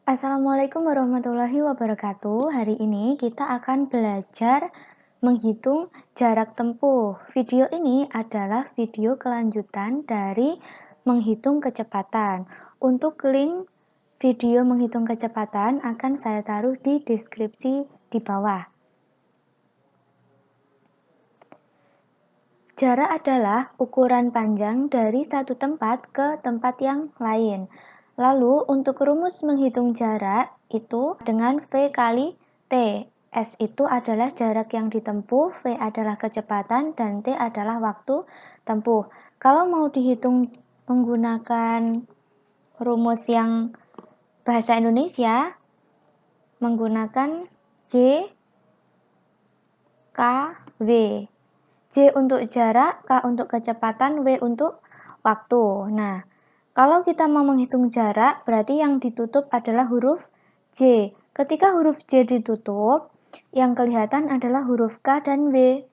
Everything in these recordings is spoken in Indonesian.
Assalamualaikum warahmatullahi wabarakatuh. Hari ini kita akan belajar menghitung jarak tempuh. Video ini adalah video kelanjutan dari menghitung kecepatan. Untuk link video menghitung kecepatan akan saya taruh di deskripsi di bawah. Jarak adalah ukuran panjang dari satu tempat ke tempat yang lain. Lalu untuk rumus menghitung jarak itu dengan V kali T. S itu adalah jarak yang ditempuh, V adalah kecepatan, dan T adalah waktu tempuh. Kalau mau dihitung menggunakan rumus yang bahasa Indonesia, menggunakan J, K, W. J untuk jarak, K untuk kecepatan, W untuk waktu. Nah, kalau kita mau menghitung jarak, berarti yang ditutup adalah huruf J. Ketika huruf J ditutup, yang kelihatan adalah huruf K dan W.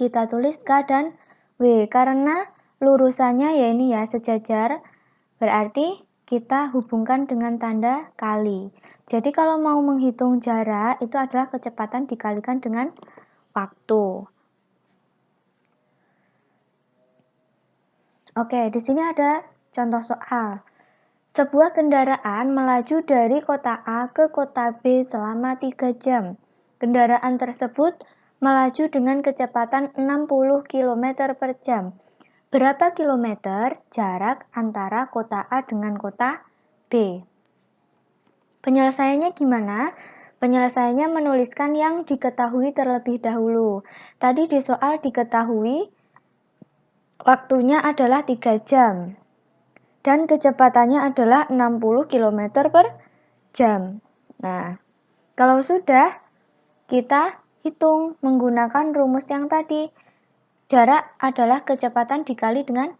Kita tulis K dan W, karena lurusannya ya ini ya, sejajar, berarti kita hubungkan dengan tanda kali. Jadi kalau mau menghitung jarak, itu adalah kecepatan dikalikan dengan waktu. Oke, di sini ada contoh soal. Sebuah kendaraan melaju dari kota A ke kota B selama 3 jam. Kendaraan tersebut melaju dengan kecepatan 60 km per jam. Berapa kilometer jarak antara kota A dengan kota B? Penyelesaiannya gimana? Penyelesaiannya menuliskan yang diketahui terlebih dahulu. Tadi di soal diketahui waktunya adalah 3 jam dan kecepatannya adalah 60 km per jam. Nah, kalau sudah, kita hitung menggunakan rumus yang tadi. Jarak adalah kecepatan dikali dengan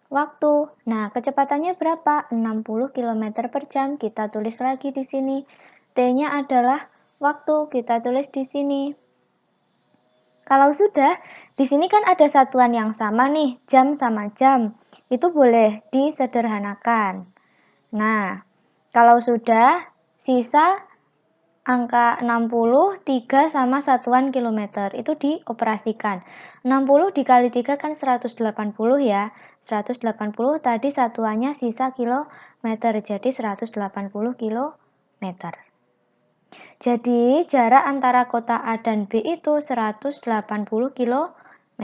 waktu. Nah, kecepatannya berapa? 60 km per jam. Kita tulis lagi di sini. T-nya adalah waktu. Kita tulis di sini. Kalau sudah, di sini kan ada satuan yang sama nih, jam sama jam. Itu boleh disederhanakan. Nah, kalau sudah, sisa angka 60, 3 sama satuan kilometer. Itu dioperasikan. 60 dikali 3 kan 180 ya. 180 tadi satuannya sisa kilometer, jadi 180 kilometer. Jadi, jarak antara kota A dan B itu 180 km.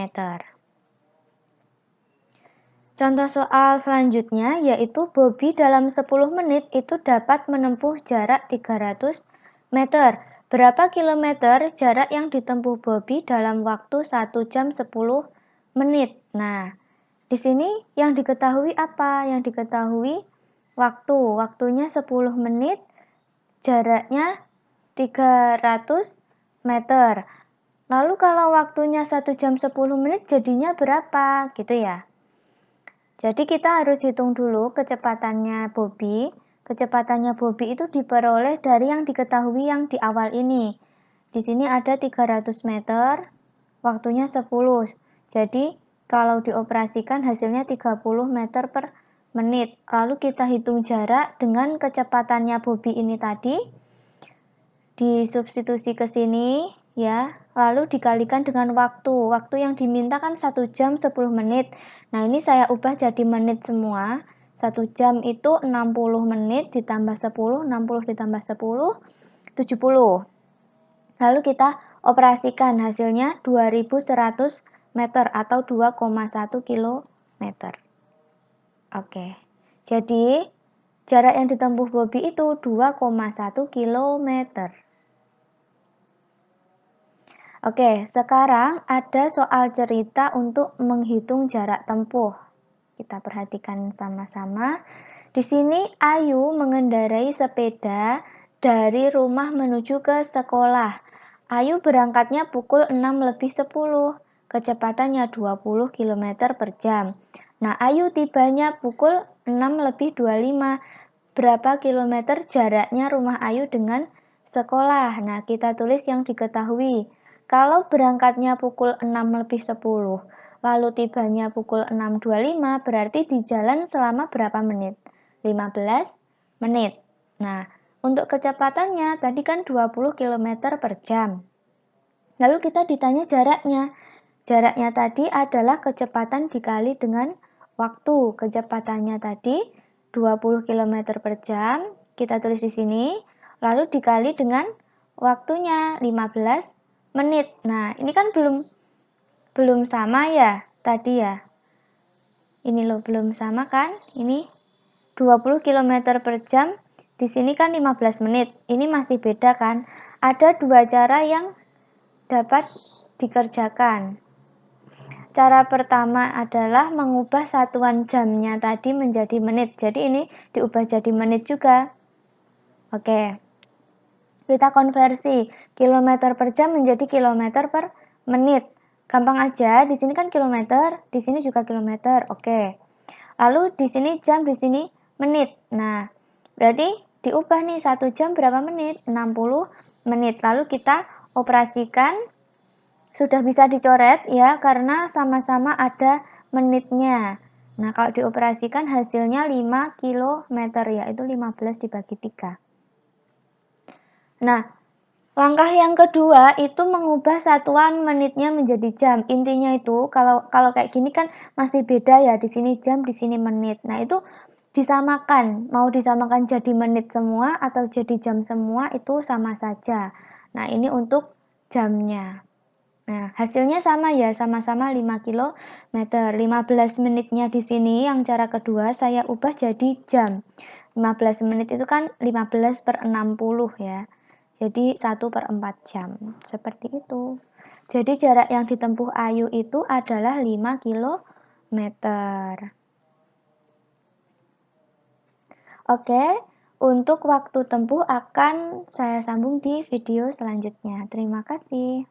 Contoh soal selanjutnya yaitu Bobby dalam 10 menit itu dapat menempuh jarak 300 meter. Berapa kilometer jarak yang ditempuh Bobby dalam waktu 1 jam 10 menit? Nah, di sini yang diketahui apa? Yang diketahui waktu. Waktunya 10 menit, jaraknya 300 meter. Lalu kalau waktunya 1 jam 10 menit jadinya berapa? Gitu ya. Jadi kita harus hitung dulu kecepatannya Bobby. Kecepatannya Bobby itu diperoleh dari yang diketahui yang di awal ini. Di sini ada 300 meter, waktunya 10. Jadi kalau dioperasikan hasilnya 30 meter per menit. Lalu kita hitung jarak dengan kecepatannya Bobby ini tadi. Disubstitusi ke sini ya, lalu dikalikan dengan waktu. Waktu yang diminta kan 1 jam 10 menit. Nah, ini saya ubah jadi menit semua. 1 jam itu 60 menit ditambah 10, 60 ditambah 10, 70. Lalu kita operasikan hasilnya 2100 meter atau 2,1 kilometer. Oke. Jadi, jarak yang ditempuh Bobby itu 2,1 kilometer. Oke, sekarang ada soal cerita untuk menghitung jarak tempuh. Kita perhatikan sama-sama. Di sini Ayu mengendarai sepeda dari rumah menuju ke sekolah. Ayu berangkatnya pukul 6 lebih 10, kecepatannya 20 km per jam. Nah, Ayu tibanya pukul 6 lebih 25. Berapa kilometer jaraknya rumah Ayu dengan sekolah? Nah, kita tulis yang diketahui. Kalau berangkatnya pukul 6 lebih 10, lalu tibanya pukul 6.25, berarti di jalan selama berapa menit? 15 menit. Nah, Untuk kecepatannya tadi kan 20 km per jam. Lalu kita ditanya jaraknya. Jaraknya tadi adalah kecepatan dikali dengan waktu. Kecepatannya tadi 20 km per jam. Kita tulis di sini. Lalu dikali dengan waktunya 15 menit. Nah, ini kan belum sama ya tadi ya. Ini loh belum sama kan? Ini 20 km per jam. Di sini kan 15 menit. Ini masih beda kan? Ada dua cara yang dapat dikerjakan. Cara pertama adalah mengubah satuan jamnya tadi menjadi menit. Jadi ini diubah jadi menit juga. Oke. Kita konversi kilometer per jam menjadi kilometer per menit. Gampang aja, di sini kan kilometer, di sini juga kilometer. Oke. Lalu di sini jam, di sini menit. Nah, berarti diubah nih 1 jam berapa menit? 60 menit. Lalu kita operasikan. Sudah bisa dicoret ya karena sama-sama ada menitnya. Nah, kalau dioperasikan hasilnya 5 km yaitu 15 dibagi 3. Nah, langkah yang kedua itu mengubah satuan menitnya menjadi jam. Intinya itu kalau kayak gini kan masih beda ya, di sini jam, di sini menit. Nah, itu disamakan. Mau disamakan jadi menit semua atau jadi jam semua itu sama saja. Nah, ini untuk jamnya. Nah, hasilnya sama ya, sama-sama 5 km. 15 menitnya di sini yang cara kedua saya ubah jadi jam. 15 menit itu kan 15 per 60 ya. Jadi 1 per 4 jam. Seperti itu. Jadi jarak yang ditempuh Ayu itu adalah 5 km. Oke, untuk waktu tempuh akan saya sambung di video selanjutnya. Terima kasih.